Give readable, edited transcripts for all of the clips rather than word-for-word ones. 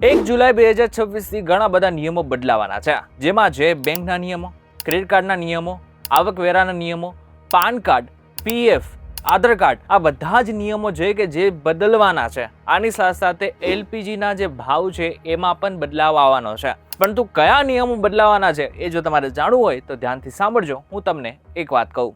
1 જુલાઈ 2026થી ઘણા બધા નિયમો બદલાવાના છે, જેમાં છે બેંકના નિયમો, ક્રેડિટ કાર્ડના નિયમો, આવકવેરાના નિયમો, પાન કાર્ડ, પીએફ, આધાર કાર્ડ, આ બધા જ નિયમો છે કે જે બદલવાના છે. આની સાથે સાથે એલપીજીના જે ભાવ છે એમાં પણ બદલાવ આવવાનો છે. પરંતુ કયા નિયમો બદલાવાના છે એ જો તમારે જાણવું હોય તો ધ્યાનથી સાંભળજો. હું તમને એક વાત કહું.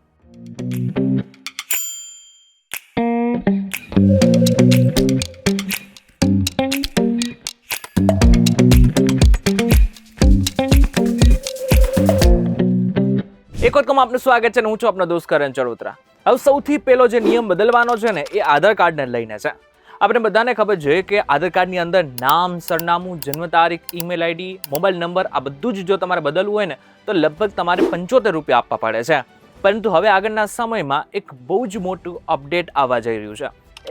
એક વખત આપનું સ્વાગત છે અને હું છું આપનો દોસ્ત કરણ ચડોતરા. હવે સૌથી પહેલો જે નિયમ બદલવાનો છે ને એ આધાર કાર્ડને લઈને છે. આપણે બધાને ખબર છે કે આધાર કાર્ડની અંદર નામ, સરનામું, જન્મ તારીખ, ઈમેલ આઈડી, મોબાઈલ નંબર આ બધું જ જો તમારે બદલવું હોય ને તો લગભગ તમારે 75 રૂપિયા આપવા પડે છે. પરંતુ હવે આગળના સમયમાં એક બહુ જ મોટું અપડેટ આવવા જઈ રહ્યું છે.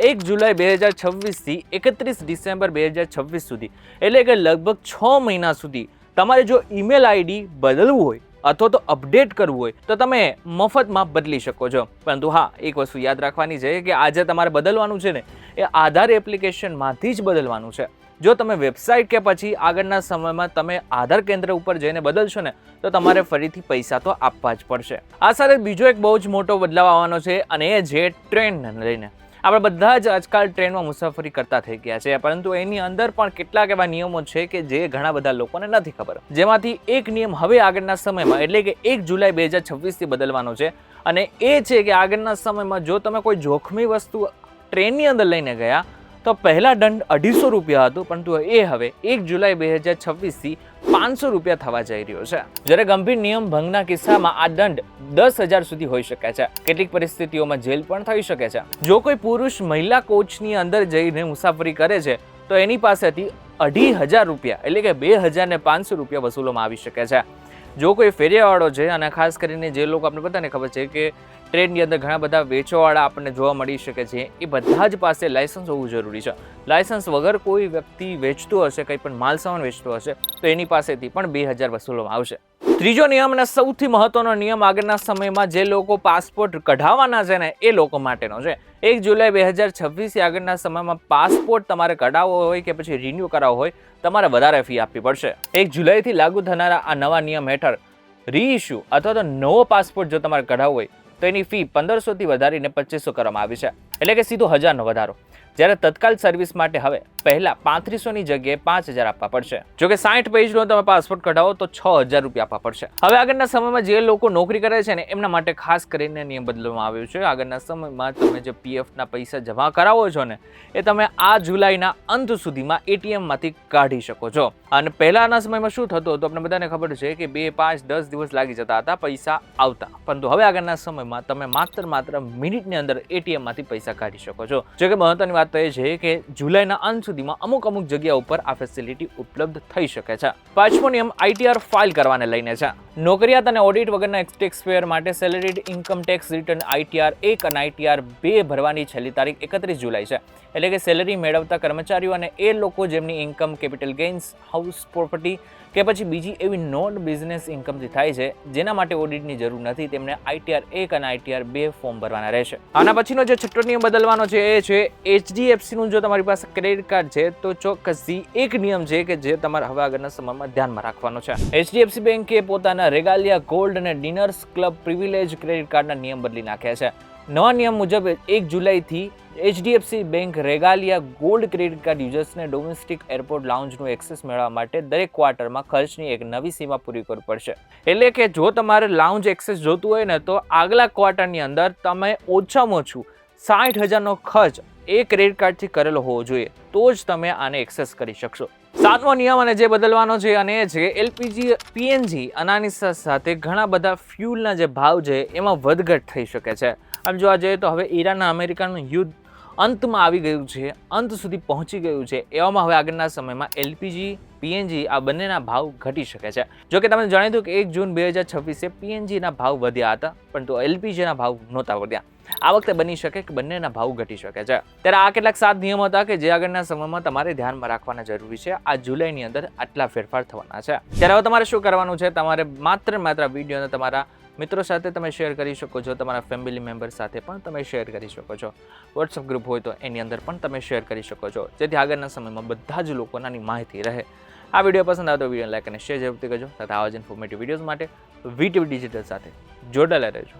1 જુલાઈ 2026થી 31 ડિસેમ્બર 2026 સુધી, એટલે કે લગભગ 6 મહિના સુધી તમારે જો ઈમેલ આઈડી બદલવું હોય અથવા તો અપડેટ કરવું હોય તો તમે મફતમાં બદલી શકો છો. પરંતુ હા, એક વસ્તુ યાદ રાખવાની છે કે આજે તમારે બદલવાનું છે ને એ આધાર એપ્લિકેશનમાંથી જ બદલવાનું છે. જો તમે વેબસાઇટ કે પછી આગળના સમયમાં તમે આધાર કેન્દ્ર ઉપર જઈને બદલશો ને તો તમારે ફરીથી પૈસા તો આપવા જ પડશે. આ સાથે બીજો એક બહુ જ મોટો બદલાવ આવવાનો છે અને એ છે ટ્રેનને લઈને. આપણે બધા જ આજકાલ ટ્રેનમાં મુસાફરી કરતા થઈ ગયા છે, પરંતુ એની અંદર પણ કેટલાક એવા નિયમો છે કે જે ઘણા બધા લોકોને નથી ખબર. જેમાંથી એક નિયમ હવે આગળના સમયમાં એટલે કે 1 જુલાઈ 2026થી બદલવાનો છે અને એ છે કે આગળના સમયમાં જો તમે કોઈ જોખમી વસ્તુ ટ્રેનની અંદર લઈને ગયા તો પહેલા દંડ 250 રૂપિયા હતું, પરંતુ એ હવે 1 જુલાઈ 2026થી 500 રૂપિયા થવા જઈ રહ્યો છે. જ્યારે ગંભીર નિયમ ભંગના કિસ્સામાં આ દંડ 10,000 સુધી હોઈ શકે છે. કેટલીક પરિસ્થિતિઓમાં જેલ પણ થઈ શકે છે. જો કોઈ પુરુષ મહિલા કોચની અંદર જઈને મુસાફરી કરે છે તો એની પાસેથી 2,500 રૂપિયા એટલે કે 2,500 રૂપિયા વસૂલવામાં આવી શકે છે. જો કોઈ ફેરિયાવાળો છે, અને ખાસ કરીને જે લોકો આપણે બધાને ખબર છે કે ટ્રેનની અંદર ઘણા બધા વેચવાવાળા આપણને જોવા મળી શકે છે, એ બધા જ પાસે લાયસન્સ હોવું જરૂરી છે. લાયસન્સ વગર કોઈ વ્યક્તિ વેચતું હશે, કંઈ પણ માલ સામાન વેચતો હશે તો એની પાસેથી પણ 2,000 વસૂલવામાં આવશે. ત્રીજો નિયમ અને સૌથી મહત્વનો નિયમ આગળના સમયમાં જે લોકો પાસપોર્ટ કઢાવવાના છે ને એ લોકો માટેનો છે. 1 જુલાઈ 2026 આગળના સમયમાં પાસપોર્ટ તમારે કઢાવવો હોય કે પછી રિન્યૂ કરાવવો હોય તમારે વધારે ફી આપવી પડશે. 1 જુલાઈથી લાગુ થનારા આ નવા નિયમ હેઠળ રીઇશ્યુ અથવા તો નવો પાસપોર્ટ જો તમારે કઢાવવો હોય તો એની ફી 1,500 થી વધારીને 2,500 કરવામાં આવી છે, એટલે કે સીધો 1,000નો વધારો. જ્યારે તત્કાલ સર્વિસ માટે હવે પહેલા 3,500 ની જગ્યાએ 5,000 આપવા પડશે. જો કે 60 પેજનો તમે પાસપોર્ટ કઢાવો તો 6,000 રૂપિયા આપવા પડશે. હવે આગળના સમયમાં જે લોકો નોકરી કરે છે ને એમના માટે ખાસ કરીને નિયમ બદલવામાં આવ્યો છે. આગળના સમયમાં તમે જે પીએફના પૈસા જમા કરાવો છો ને એ તમે આ જુલાઈના અંત સુધીમાં એટીએમમાંથી કાઢી શકો છો. અને પહેલાના સમયમાં શું થતું હતું આપણે બધાને ખબર છે કે 2, 5, 10 દિવસ લાગી જતા હતા પૈસા આવતા, પરંતુ હવે આગળના સમયમાં તમે માત્ર મિનિટની અંદર એટીએમમાંથી પૈસા કાઢી શકો છો. જો કે મહત્વની વાત તો એ છે કે જુલાઈના અંત સુધીમાં અમુક જગ્યા ઉપર આ ફેસિલિટી ઉપલબ્ધ થઈ શકે છે. પાંચમો નિયમ આઈટીઆર ફાઇલ કરવાને લઈને છે. નોકરિયાત અને ઓડિટ વગરના ટેક્સ પેયર માટે સેલેરીડ ઇન્કમ ટેક્સ રિટર્ન આઈટીઆર 1 અને આઈટીઆર 2 ભરવાની છેલ્લી તારીખ 31 જુલાઈ છે. એટલે કે સેલેરી મેળવતા કર્મચારીઓ અને એ લોકો જેમની income capital gains, house property કે પછી બીજી એવી નોન બિઝનેસ ઇન્કમથી થાય છે જેના માટે ઓડિટની જરૂર નથી, તેમને આઈટીઆર 1 અને આઈટીઆર 2 ફોર્મ ભરવાના રહેશે. આના પછીનો જે છઠ્ઠો નિયમ બદલવાનો છે એ છે એચડીએફસીનું જો તમારી પાસે ક્રેડિટ કાર્ડ છે તો ચોક્કસથી એક નિયમ છે કે જે તમારે હવે આગળના સમયમાં ધ્યાનમાં રાખવાનો છે. એચડીએફસી બેંકે પોતાના રેગાલિયા ગોલ્ડ અને ડિનર્સ ક્લબ પ્રિવિલેજ ક્રેડિટ કાર્ડના નિયમ બદલી નાખ્યા છે. નવા નિયમ મુજબ 1 જુલાઈથી HDFC bank Regalia Gold credit card યુઝર્સને ડોમેસ્ટિક એરપોર્ટ લાઉન્જનું એક્સેસ મેળવવા માટે દરેક ક્વાર્ટરમાં ખર્ચની એક નવી સીમા પૂરી કરવી પડશે. એટલે કે જો તમારે લાઉન્જ એક્સેસ જોતું હોય ને તો આગલા ક્વાર્ટરની અંદર તમે ઓછામાં ઓછું 60,000નો ખર્ચ એ ક્રેડિટ કાર્ડથી કરેલો હોવો જોઈએ તો જ તમે આને એક્સેસ કરી શકશો. સાતમો નિયમ અને જે બદલવાનો છે અને એ છે એલપીજી, પીએનજી અને આની સાથે ઘણા બધા ફ્યુલના જે ભાવ છે એમાં વધઘટ થઈ શકે છે. આમ જોવા જઈએ તો હવે ઈરાન અમેરિકાનું યુદ્ધ અંતમાં આવી ગયું છે, અંત સુધી પહોંચી ગયું છે. એવામાં હવે આગળના સમયમાં એલપીજી, પીએનજી આ બંનેના ભાવ ઘટી શકે છે. જો કે તમને જણાવી દઉં કે 1 જૂન 2026 પીએનજીના ભાવ વધ્યા હતા, પરંતુ એલપીજીના ભાવ નહોતા વધ્યા. આ વખતે બની શકે કે બંનેના ભાવ ઘટી શકે છે. ત્યારે આ કેટલાક 7 નિયમો હતા કે જે આગળના સમયમાં તમારે ધ્યાનમાં રાખવાના જરૂરી છે. આ જુલાઈની અંદર આટલા ફેરફાર થવાના છે. ત્યારે હવે તમારે શું કરવાનું છે, તમારે માત્ર વિડીયોને તમારા મિત્રો સાથે તમે શેર કરી શકો છો, તમારા ફેમિલી મેમ્બર સાથે પણ તમે શેર કરી શકો છો. વોટ્સઅપ ગ્રુપ હોય તો એની અંદર પણ તમે શેર કરી શકો છો, જેથી આગળના સમયમાં બધા જ લોકોને આની માહિતી રહે. આ વિડીયો પસંદ આવે તો વિડીયો લાઈક અને શેર જરૂરથી કરજો. તથા આવા જ ઇન્ફોર્મેટિવ વિડીયોઝ માટે વીટીવી ડિજિટલ સાથે જોડાયેલા રહેજો.